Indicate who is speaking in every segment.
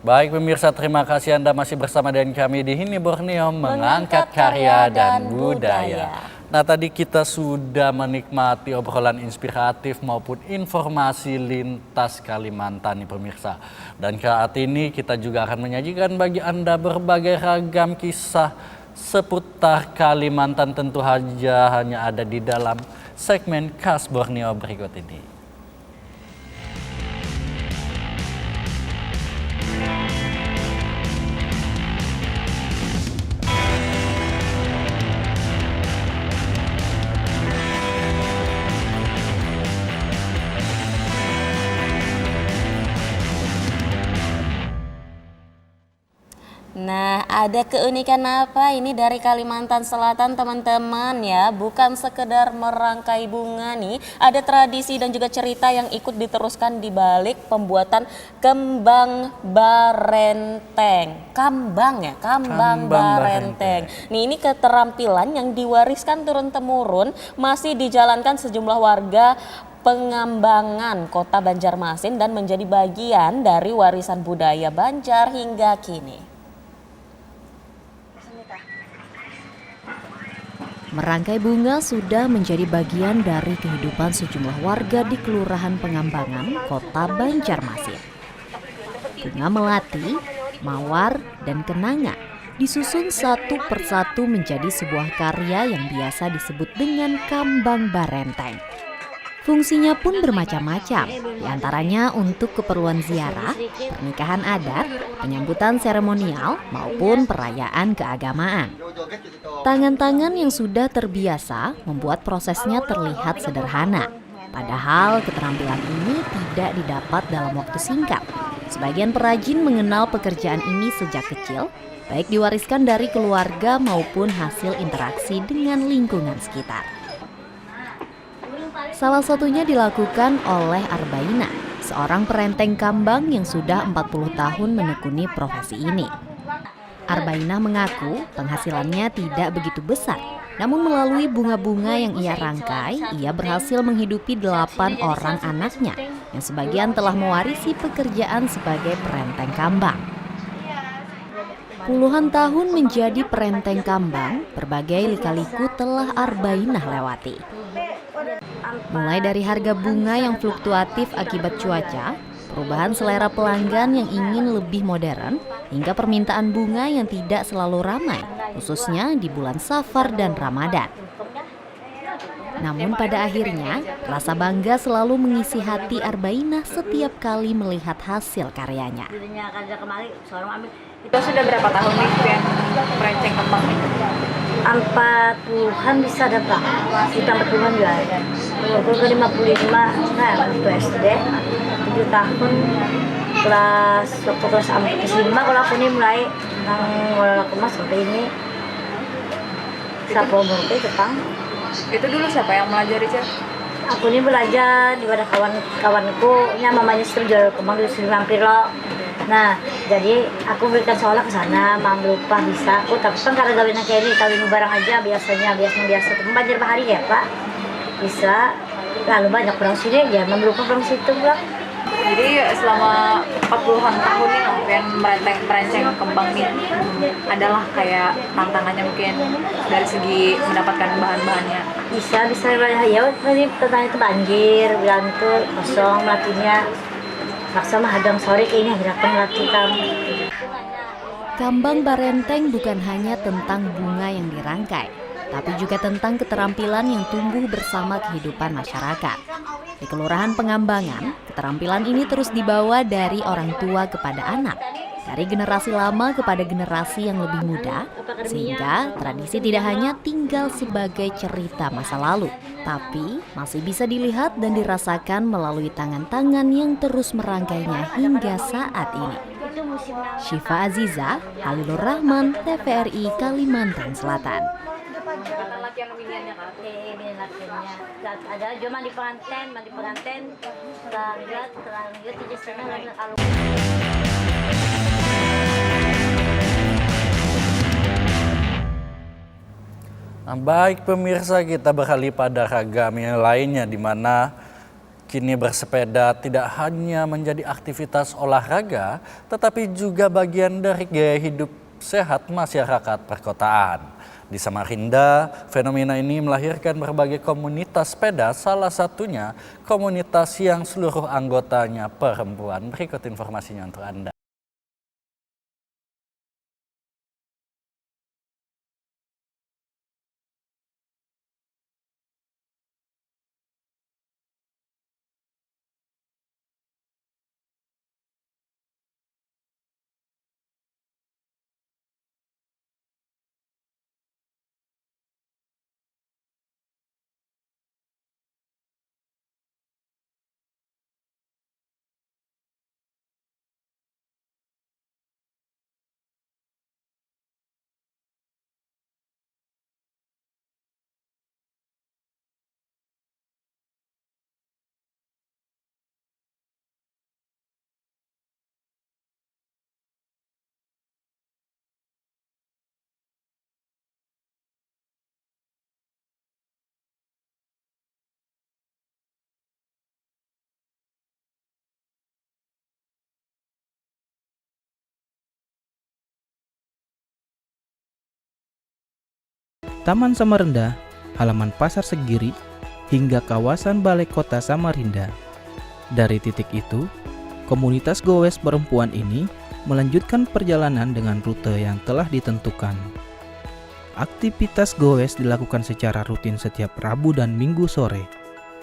Speaker 1: Baik pemirsa, terima kasih Anda masih bersama dengan kami di Ini Borneo mengangkat karya dan budaya. Nah, tadi kita sudah menikmati obrolan inspiratif maupun informasi lintas Kalimantan nih pemirsa. Dan saat ini kita juga akan menyajikan bagi Anda berbagai ragam kisah seputar Kalimantan, tentu saja hanya ada di dalam segmen Khas Borneo berikut ini.
Speaker 2: Nah, ada keunikan apa ini dari Kalimantan Selatan teman-teman ya? Bukan sekedar merangkai bunga nih, ada tradisi dan juga cerita yang ikut diteruskan di balik pembuatan kembang barenteng. Kambang barenteng. Nih, ini keterampilan yang diwariskan turun-temurun masih dijalankan sejumlah warga Pengambangan Kota Banjarmasin dan menjadi bagian dari warisan budaya Banjar hingga kini.
Speaker 3: Merangkai bunga sudah menjadi bagian dari kehidupan sejumlah warga di Kelurahan Pengambangan, Kota Banjarmasin. Bunga melati, mawar, dan kenanga disusun satu persatu menjadi sebuah karya yang biasa disebut dengan kambang barenteng. Fungsinya pun bermacam-macam, diantaranya untuk keperluan ziarah, pernikahan adat, penyambutan seremonial, maupun perayaan keagamaan. Tangan-tangan yang sudah terbiasa membuat prosesnya terlihat sederhana. Padahal keterampilan ini tidak didapat dalam waktu singkat. Sebagian perajin mengenal pekerjaan ini sejak kecil, baik diwariskan dari keluarga maupun hasil interaksi dengan lingkungan sekitar. Salah satunya dilakukan oleh Arbaina, seorang perenteng kambang yang sudah 40 tahun menekuni profesi ini. Arbaina mengaku penghasilannya tidak begitu besar, namun melalui bunga-bunga yang ia rangkai, ia berhasil menghidupi 8 orang anaknya yang sebagian telah mewarisi pekerjaan sebagai perenteng kambang. Puluhan tahun menjadi perenteng kambang, berbagai lika-liku telah Arbaina lewati. Mulai dari harga bunga yang fluktuatif akibat cuaca, perubahan selera pelanggan yang ingin lebih modern, hingga permintaan bunga yang tidak selalu ramai, khususnya di bulan Safar dan Ramadan. Namun pada akhirnya, rasa bangga selalu mengisi hati Arbaina setiap kali melihat hasil karyanya.
Speaker 4: Itu sudah berapa tahun nih yang merancang kembang itu?
Speaker 5: 40-an bisa ada Pak, kita 40-an juga ada. Umurku ke 55, nah waktu SD 7 tahun kelas 5 kalau aku ini mulai mulai kemas sampai ini siapa umurku Jepang.
Speaker 4: Itu dulu siapa yang melajari Cek?
Speaker 5: Aku ini belajar di wadah kawanku, nya mamanya sering jual kembang di sini mampir loh. Nah, jadi aku berikan sekolah ke sana, mam lupa bisa. Oh, tapi kan karena gawinnya kayak ini, kawin barang aja biasa. Banjir bahari ya Pak, bisa. Lalu banyak orang sini ya, mam lupa orang situ Pak.
Speaker 4: Jadi selama 40-an tahun nih yang merancang kembang ini adalah kayak tantangannya mungkin dari segi mendapatkan bahan-bahannya.
Speaker 5: Bisa ya, tadi pertanyaan itu banjir, bilang itu kosong melatihnya. Maksa mah hadang sore kayaknya gerakan melatih kamu.
Speaker 3: Kambang barenteng bukan hanya tentang bunga yang dirangkai, tapi juga tentang keterampilan yang tumbuh bersama kehidupan masyarakat. Di Kelurahan Pengambangan, keterampilan ini terus dibawa dari orang tua kepada anak, dari generasi lama kepada generasi yang lebih muda, sehingga tradisi tidak hanya tinggal sebagai cerita masa lalu, tapi masih bisa dilihat dan dirasakan melalui tangan-tangan yang terus merangkainya hingga saat ini. Syifa Aziza, Halilur Rahman, TVRI Kalimantan Selatan.
Speaker 5: Ada cuma di pengantin, setelah lihat tidak senang kalau.
Speaker 1: Nah, baik pemirsa, kita beralih pada ragam yang lainnya di mana Kini bersepeda tidak hanya menjadi aktivitas olahraga, tetapi juga bagian dari gaya hidup sehat masyarakat perkotaan. Di Samarinda, fenomena ini melahirkan berbagai komunitas sepeda, salah satunya komunitas yang seluruh anggotanya perempuan. Berikut informasinya untuk Anda.
Speaker 6: Taman Samarinda, halaman Pasar Segiri, hingga kawasan Balai Kota Samarinda. Dari titik itu, komunitas goes perempuan ini melanjutkan perjalanan dengan rute yang telah ditentukan. Aktivitas goes dilakukan secara rutin setiap Rabu dan Minggu sore.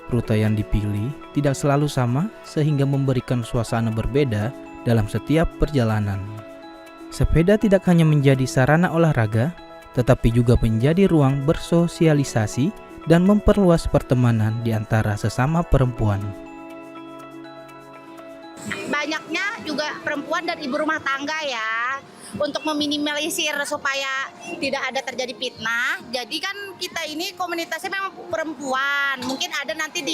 Speaker 6: Rute yang dipilih tidak selalu sama sehingga memberikan suasana berbeda dalam setiap perjalanan. Sepeda tidak hanya menjadi sarana olahraga, tetapi juga menjadi ruang bersosialisasi dan memperluas pertemanan di antara sesama perempuan.
Speaker 7: Banyaknya juga perempuan dan ibu rumah tangga ya, untuk meminimalisir supaya tidak ada terjadi fitnah. Jadi kan kita ini komunitasnya memang perempuan, mungkin ada nanti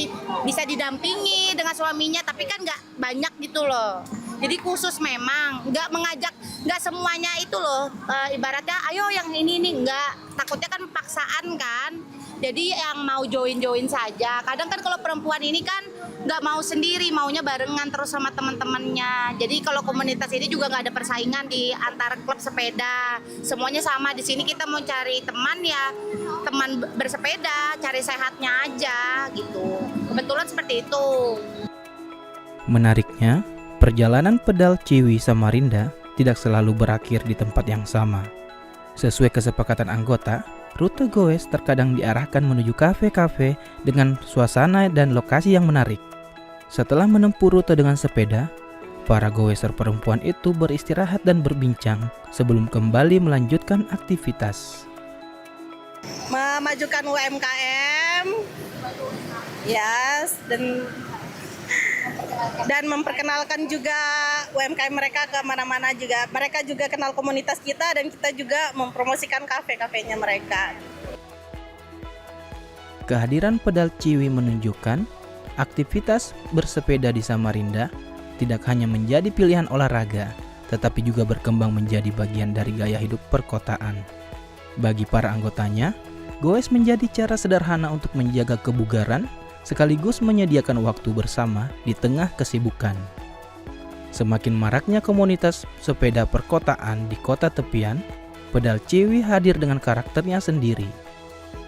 Speaker 7: bisa didampingi dengan suaminya, tapi kan nggak banyak gitu loh. Jadi khusus memang nggak mengajak, nggak semuanya itu loh, ibaratnya ayo yang ini nggak, takutnya kan paksaan kan. Jadi yang mau join saja. Kadang kan kalau perempuan ini kan nggak mau sendiri, maunya barengan terus sama teman-temannya. Jadi kalau komunitas ini juga nggak ada persaingan di antar klub sepeda. Semuanya sama. Di sini kita mau cari teman ya, teman bersepeda, cari sehatnya aja gitu. Kebetulan seperti itu.
Speaker 6: Menariknya, perjalanan pedal Ciwi Samarinda tidak selalu berakhir di tempat yang sama. Sesuai kesepakatan anggota, rute goes terkadang diarahkan menuju kafe-kafe dengan suasana dan lokasi yang menarik. Setelah menempuh rute dengan sepeda, para goeser perempuan itu beristirahat dan berbincang sebelum kembali melanjutkan aktivitas.
Speaker 8: Memajukan UMKM, yes, dan memperkenalkan juga UMKM mereka ke mana-mana juga. Mereka juga kenal komunitas kita dan kita juga mempromosikan kafe-kafenya mereka.
Speaker 6: Kehadiran pedal Ciwi menunjukkan aktivitas bersepeda di Samarinda tidak hanya menjadi pilihan olahraga, tetapi juga berkembang menjadi bagian dari gaya hidup perkotaan. Bagi para anggotanya, goes menjadi cara sederhana untuk menjaga kebugaran sekaligus menyediakan waktu bersama di tengah kesibukan. Semakin maraknya komunitas sepeda perkotaan di kota tepian, pedal Ciwi hadir dengan karakternya sendiri.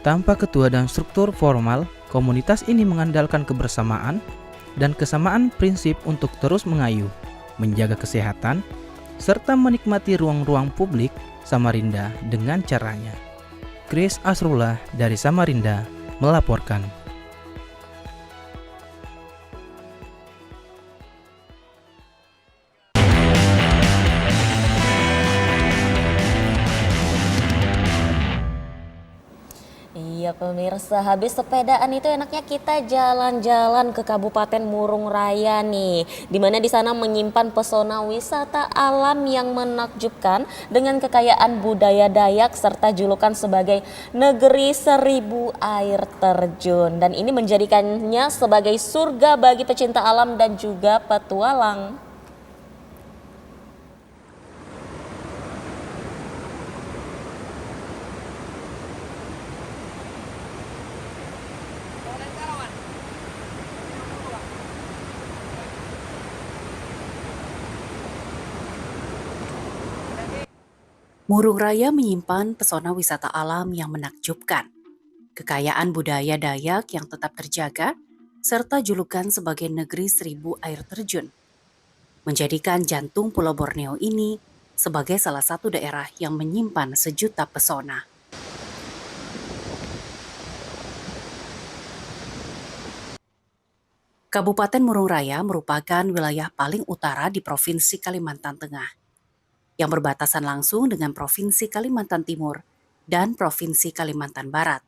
Speaker 6: Tanpa ketua dan struktur formal, komunitas ini mengandalkan kebersamaan dan kesamaan prinsip untuk terus mengayuh, menjaga kesehatan, serta menikmati ruang-ruang publik Samarinda dengan caranya. Chris Asrullah dari Samarinda melaporkan.
Speaker 2: Iya pemirsa, habis sepedaan itu enaknya kita jalan-jalan ke Kabupaten Murung Raya nih, dimana di sana menyimpan pesona wisata alam yang menakjubkan dengan kekayaan budaya Dayak serta julukan sebagai negeri 1000 air terjun, dan ini menjadikannya sebagai surga bagi pecinta alam dan juga petualang.
Speaker 9: Murung Raya menyimpan pesona wisata alam yang menakjubkan, kekayaan budaya Dayak yang tetap terjaga, serta julukan sebagai negeri 1000 air terjun, menjadikan jantung Pulau Borneo ini sebagai salah satu daerah yang menyimpan sejuta pesona. Kabupaten Murung Raya merupakan wilayah paling utara di Provinsi Kalimantan Tengah, yang berbatasan langsung dengan Provinsi Kalimantan Timur dan Provinsi Kalimantan Barat.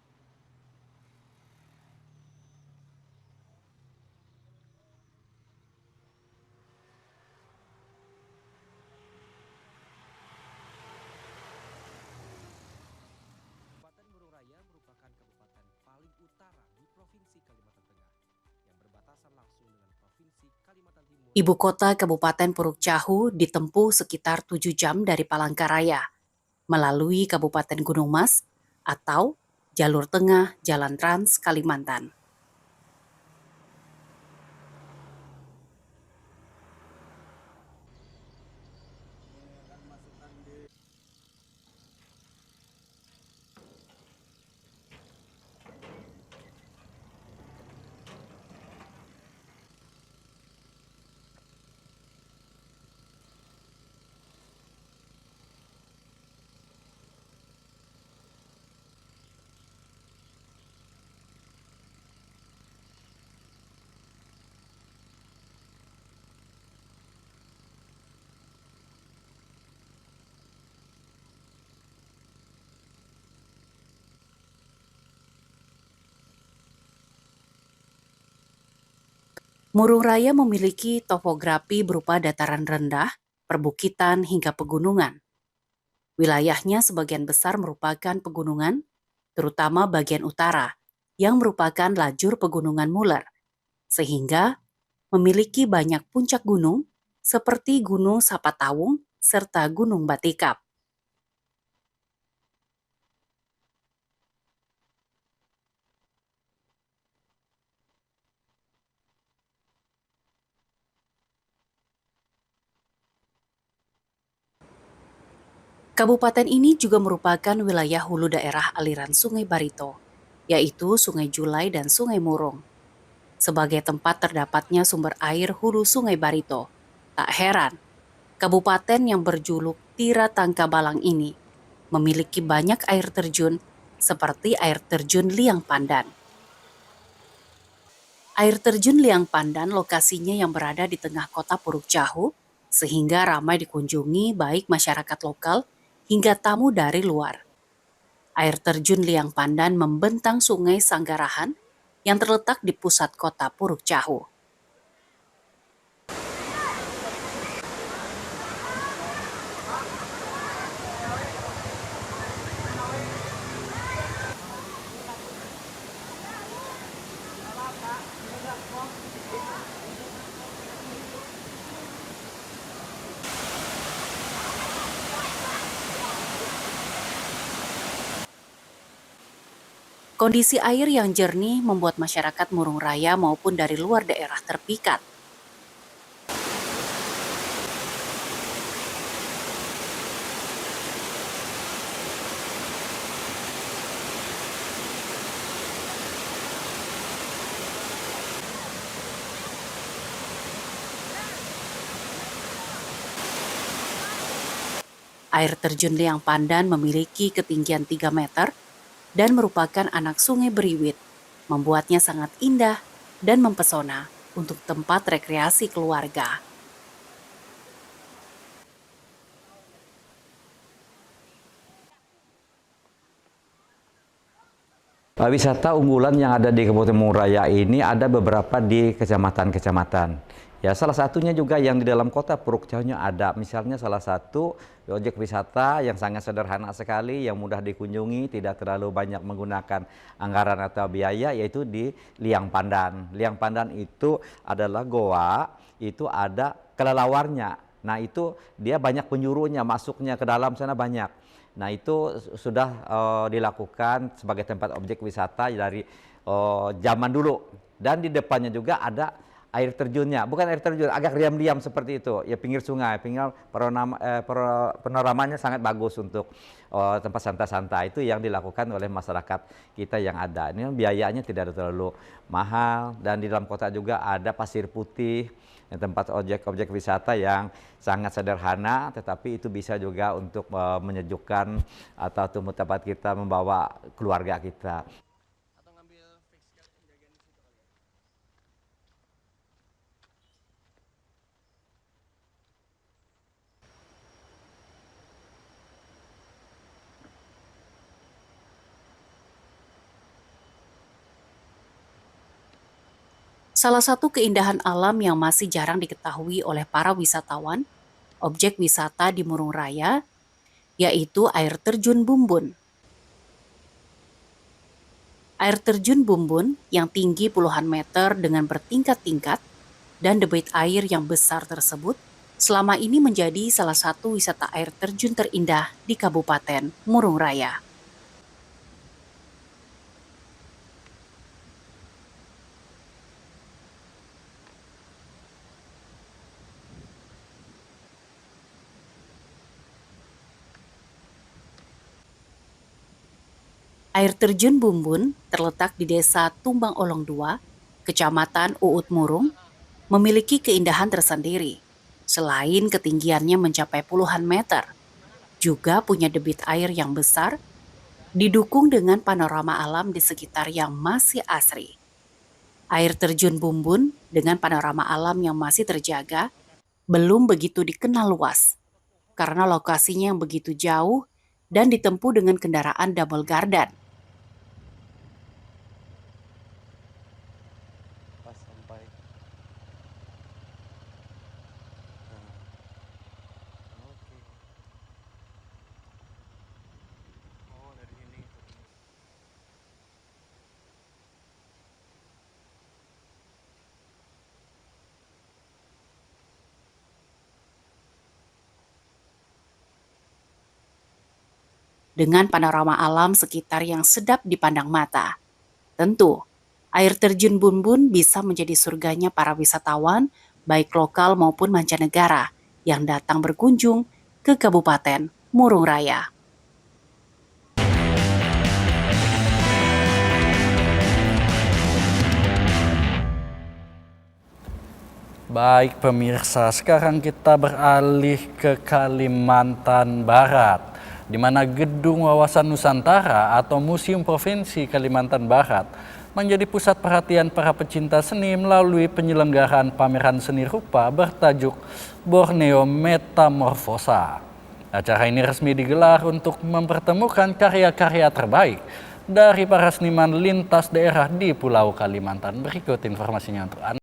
Speaker 10: Kabupaten Murung Raya merupakan kabupaten paling utara di Provinsi Kalimantan Tengah yang berbatasan langsung dengan Provinsi Kalimantan Timur.
Speaker 9: Ibu kota Kabupaten Puruk Cahu ditempuh sekitar 7 jam dari Palangkaraya, melalui Kabupaten Gunung Mas atau jalur tengah Jalan Trans Kalimantan. Murung Raya memiliki topografi berupa dataran rendah, perbukitan hingga pegunungan. Wilayahnya sebagian besar merupakan pegunungan, terutama bagian utara, yang merupakan lajur pegunungan Muler, sehingga memiliki banyak puncak gunung seperti Gunung Sapatawung serta Gunung Batikap. Kabupaten ini juga merupakan wilayah hulu daerah aliran Sungai Barito, yaitu Sungai Julai dan Sungai Murung. Sebagai tempat terdapatnya sumber air hulu Sungai Barito, tak heran, kabupaten yang berjuluk Tira Tangkabalang ini memiliki banyak air terjun seperti air terjun Liang Pandan. Air terjun Liang Pandan lokasinya yang berada di tengah kota Puruk Cahu, sehingga ramai dikunjungi baik masyarakat lokal hingga tamu dari luar. Air terjun Liang Pandan membentang Sungai Sanggarahan yang terletak di pusat kota Puruk Cahu. Kondisi air yang jernih membuat masyarakat Murung Raya maupun dari luar daerah terpikat. Air terjun Liang Pandan memiliki ketinggian 3 meter dan merupakan anak Sungai Beriwit, membuatnya sangat indah dan mempesona untuk tempat rekreasi keluarga.
Speaker 11: Wisata unggulan yang ada di Kabupaten Murung Raya ini ada beberapa di kecamatan-kecamatan. Ya, salah satunya juga yang di dalam kota Puruk Cahunya ada, misalnya salah satu objek wisata yang sangat sederhana sekali, yang mudah dikunjungi, tidak terlalu banyak menggunakan anggaran atau biaya, yaitu di Liang Pandan. Liang Pandan itu adalah goa, itu ada kelelawarnya. Nah itu dia banyak penjurunya, masuknya ke dalam sana banyak. Nah itu sudah dilakukan sebagai tempat objek wisata dari zaman dulu. Dan di depannya juga ada air terjunnya, bukan air terjun, agak diam-diam seperti itu, ya pinggir sungai, panoramanya sangat bagus untuk tempat santai-santai. Itu yang dilakukan oleh masyarakat kita yang ada. Ini biayanya tidak terlalu mahal, dan di dalam kota juga ada pasir putih, tempat objek-objek wisata yang sangat sederhana, tetapi itu bisa juga untuk menyejukkan atau tempat kita membawa keluarga kita.
Speaker 9: Salah satu keindahan alam yang masih jarang diketahui oleh para wisatawan, objek wisata di Murung Raya, yaitu air terjun Bumbun. Air terjun Bumbun yang tinggi puluhan meter dengan bertingkat-tingkat dan debit air yang besar tersebut selama ini menjadi salah satu wisata air terjun terindah di Kabupaten Murung Raya. Air terjun Bumbun terletak di Desa Tumbang Olong II, Kecamatan Uut Murung, memiliki keindahan tersendiri. Selain ketinggiannya mencapai puluhan meter, juga punya debit air yang besar, didukung dengan panorama alam di sekitar yang masih asri. Air terjun Bumbun dengan panorama alam yang masih terjaga belum begitu dikenal luas, karena lokasinya yang begitu jauh dan ditempuh dengan kendaraan double gardan. Dengan panorama alam sekitar yang sedap dipandang mata. Tentu, air terjun Bumbun bisa menjadi surganya para wisatawan, baik lokal maupun mancanegara, yang datang berkunjung ke Kabupaten Murung Raya.
Speaker 1: Baik pemirsa, sekarang kita beralih ke Kalimantan Barat, di mana Gedung Wawasan Nusantara atau Museum Provinsi Kalimantan Barat menjadi pusat perhatian para pecinta seni melalui penyelenggaraan pameran seni rupa bertajuk Borneo Metamorfosa. Acara ini resmi digelar untuk mempertemukan karya-karya terbaik dari para seniman lintas daerah di Pulau Kalimantan. Berikut informasinya untuk Anda.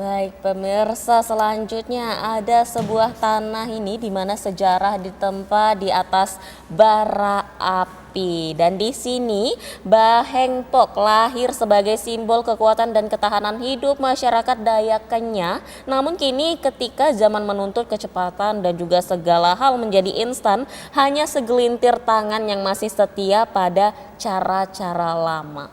Speaker 2: Baik pemirsa, selanjutnya ada sebuah tanah ini di mana sejarah ditempa di atas bara api. Dan di sini Bahengpok lahir sebagai simbol kekuatan dan ketahanan hidup masyarakat Dayak Kenya. Namun kini ketika zaman menuntut kecepatan dan juga segala hal menjadi instan, hanya segelintir tangan yang masih setia pada cara-cara lama.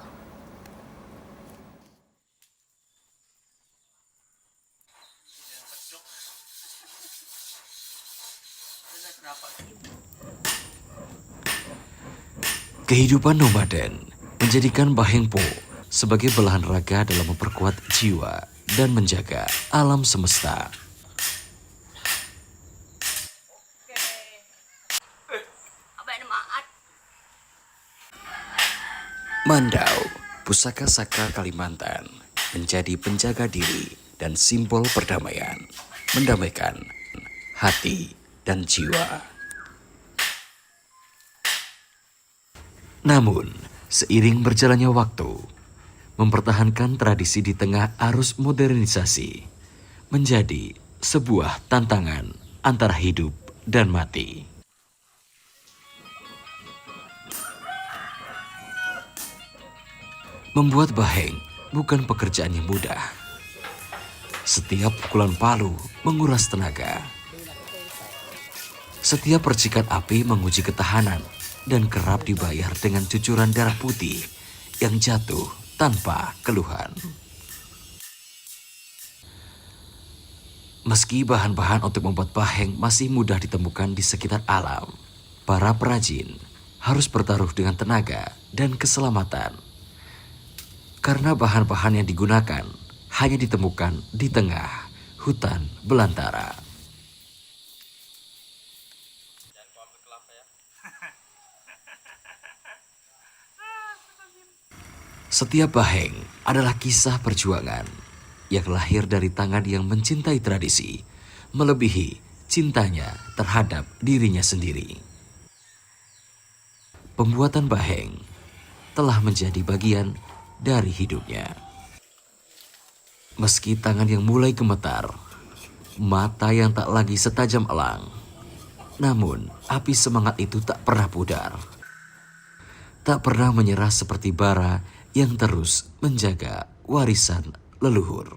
Speaker 12: Kehidupan nomaden menjadikan Bahengpok sebagai belahan raga dalam memperkuat jiwa dan menjaga alam semesta. Mandau, pusaka saka Kalimantan, menjadi penjaga diri dan simbol perdamaian, mendamaikan hati dan jiwa. Namun, seiring berjalannya waktu, mempertahankan tradisi di tengah arus modernisasi menjadi sebuah tantangan antara hidup dan mati. Membuat baheng bukan pekerjaan yang mudah. Setiap pukulan palu menguras tenaga. Setiap percikan api menguji ketahanan dan kerap dibayar dengan cucuran darah putih yang jatuh tanpa keluhan. Meski bahan-bahan untuk membuat baheng masih mudah ditemukan di sekitar alam, para perajin harus bertaruh dengan tenaga dan keselamatan. Karena bahan-bahan yang digunakan hanya ditemukan di tengah hutan belantara. Setiap baheng adalah kisah perjuangan yang lahir dari tangan yang mencintai tradisi, melebihi cintanya terhadap dirinya sendiri. Pembuatan baheng telah menjadi bagian dari hidupnya. Meski tangan yang mulai gemetar, mata yang tak lagi setajam elang, namun api semangat itu tak pernah pudar. Tak pernah menyerah seperti bara yang terus menjaga warisan leluhur.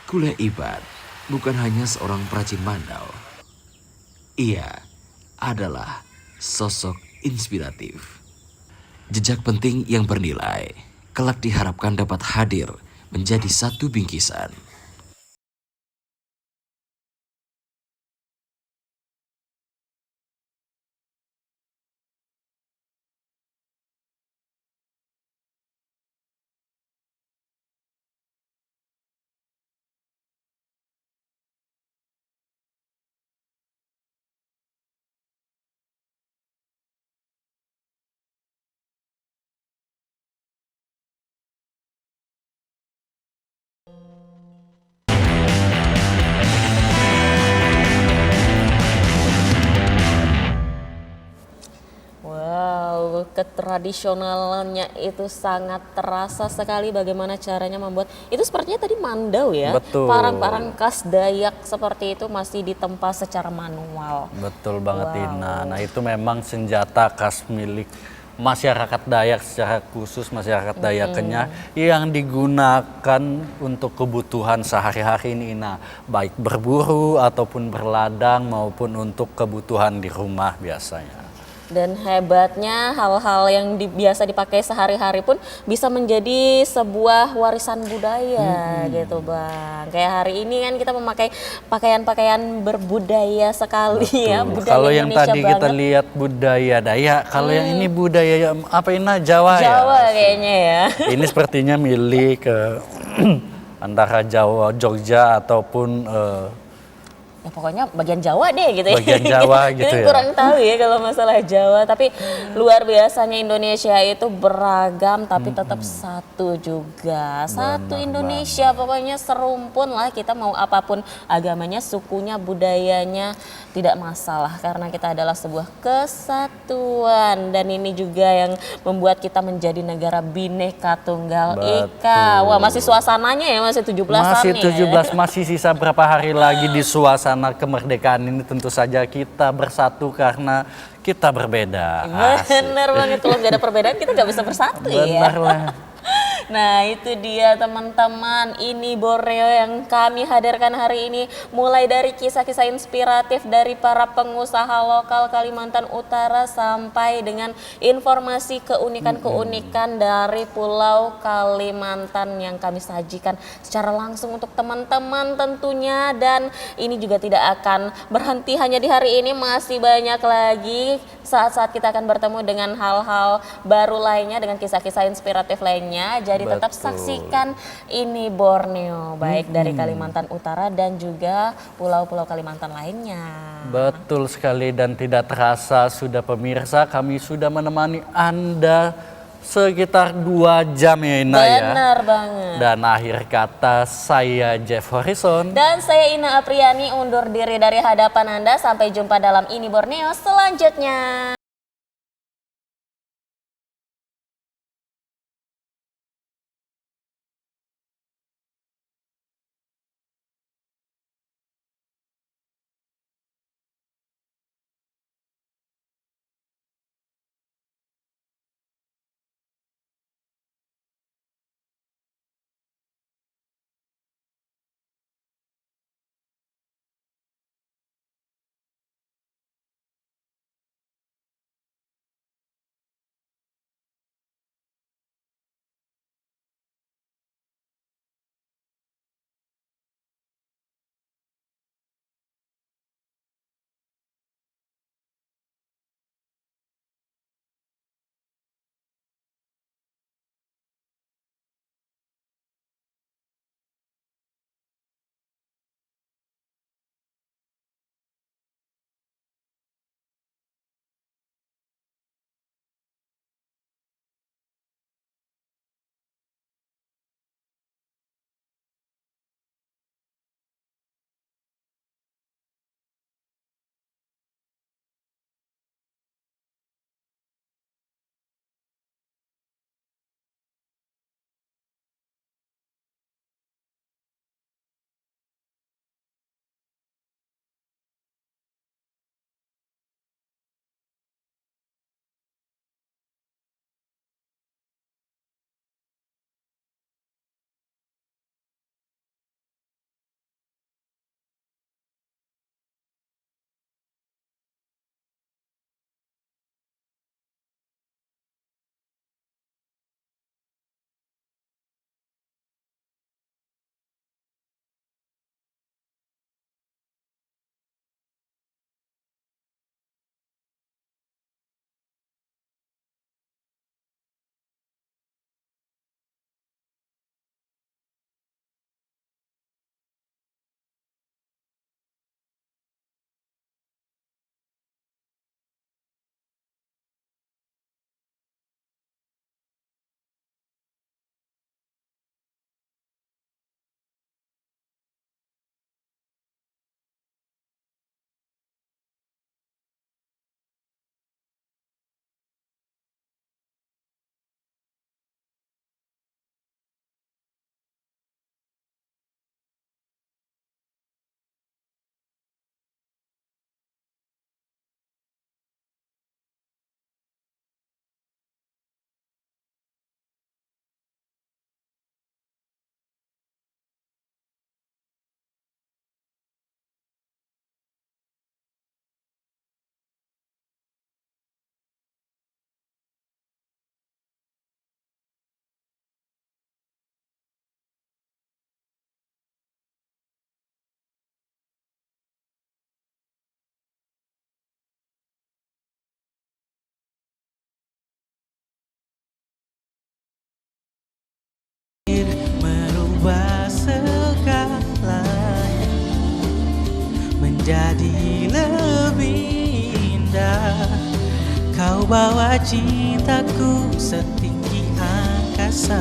Speaker 12: Kule Ibad bukan hanya seorang perajin mandau. Ia adalah sosok inspiratif. Jejak penting yang bernilai kelak diharapkan dapat hadir menjadi satu bingkisan.
Speaker 2: Wow, ketradisionalannya itu sangat terasa sekali bagaimana caranya membuat. Itu sepertinya tadi mandau ya.
Speaker 1: Betul.
Speaker 2: Parang-parang khas Dayak seperti itu masih ditempa secara manual.
Speaker 1: Betul banget
Speaker 2: Wow.
Speaker 1: Ina. Nah itu memang senjata khas milik masyarakat Dayak, secara khusus masyarakat Dayak Kenya yang digunakan untuk kebutuhan sehari-hari ini Ina. Baik berburu ataupun berladang maupun untuk kebutuhan di rumah biasanya.
Speaker 2: Dan hebatnya hal-hal yang biasa dipakai sehari-hari pun bisa menjadi sebuah warisan budaya gitu Bang. Kayak hari ini kan kita memakai pakaian-pakaian berbudaya sekali.
Speaker 1: Betul.
Speaker 2: Ya. Budaya
Speaker 1: Kalau yang
Speaker 2: Indonesia
Speaker 1: tadi kita
Speaker 2: banget.
Speaker 1: lihat budaya Dayak, kalau yang ini budaya apa Ina? Jawa,
Speaker 2: Jawa
Speaker 1: ya?
Speaker 2: kayaknya ya.
Speaker 1: Ini sepertinya milik antara Jawa, Jogja ataupun
Speaker 2: ya pokoknya bagian Jawa deh gitu ya.
Speaker 1: Bagian Jawa gitu
Speaker 2: Kita
Speaker 1: ya.
Speaker 2: kurang tahu ya kalau masalah Jawa, tapi luar biasanya Indonesia itu beragam tapi tetap satu juga. Satu
Speaker 1: Benar
Speaker 2: Indonesia pokoknya serumpun lah, kita mau apapun agamanya, sukunya, budayanya tidak masalah karena kita adalah sebuah kesatuan, dan ini juga yang membuat kita menjadi negara Bhinneka Tunggal Ika. Wah, masih suasananya ya, masih 17-an
Speaker 1: Masih
Speaker 2: ya.
Speaker 1: 17, masih sisa berapa hari lagi di suasana kemerdekaan ini. Tentu saja kita bersatu karena kita berbeda.
Speaker 2: Bener banget, kalau nggak ada perbedaan kita nggak bisa bersatu ya.
Speaker 1: Benar lah.
Speaker 2: Nah itu dia teman-teman, ini Borneo yang kami hadirkan hari ini. Mulai dari kisah-kisah inspiratif dari para pengusaha lokal Kalimantan Utara sampai dengan informasi keunikan-keunikan dari Pulau Kalimantan yang kami sajikan secara langsung untuk teman-teman tentunya. Dan ini juga tidak akan berhenti hanya di hari ini, masih banyak lagi saat-saat kita akan bertemu dengan hal-hal baru lainnya, dengan kisah-kisah inspiratif lainnya. Jadi tetap saksikan ini Borneo, baik dari Kalimantan Utara dan juga pulau-pulau Kalimantan lainnya.
Speaker 1: Betul sekali, dan tidak terasa sudah pemirsa kami sudah menemani Anda sekitar 2 jam ya Ina ya.
Speaker 2: Benar banget.
Speaker 1: Dan akhir kata saya Jeff Horizon.
Speaker 2: Dan saya Ina Apriani undur diri dari hadapan Anda. Sampai jumpa dalam ini Borneo selanjutnya.
Speaker 13: jadi lebih indah. Kau bawa cintaku setinggi angkasa.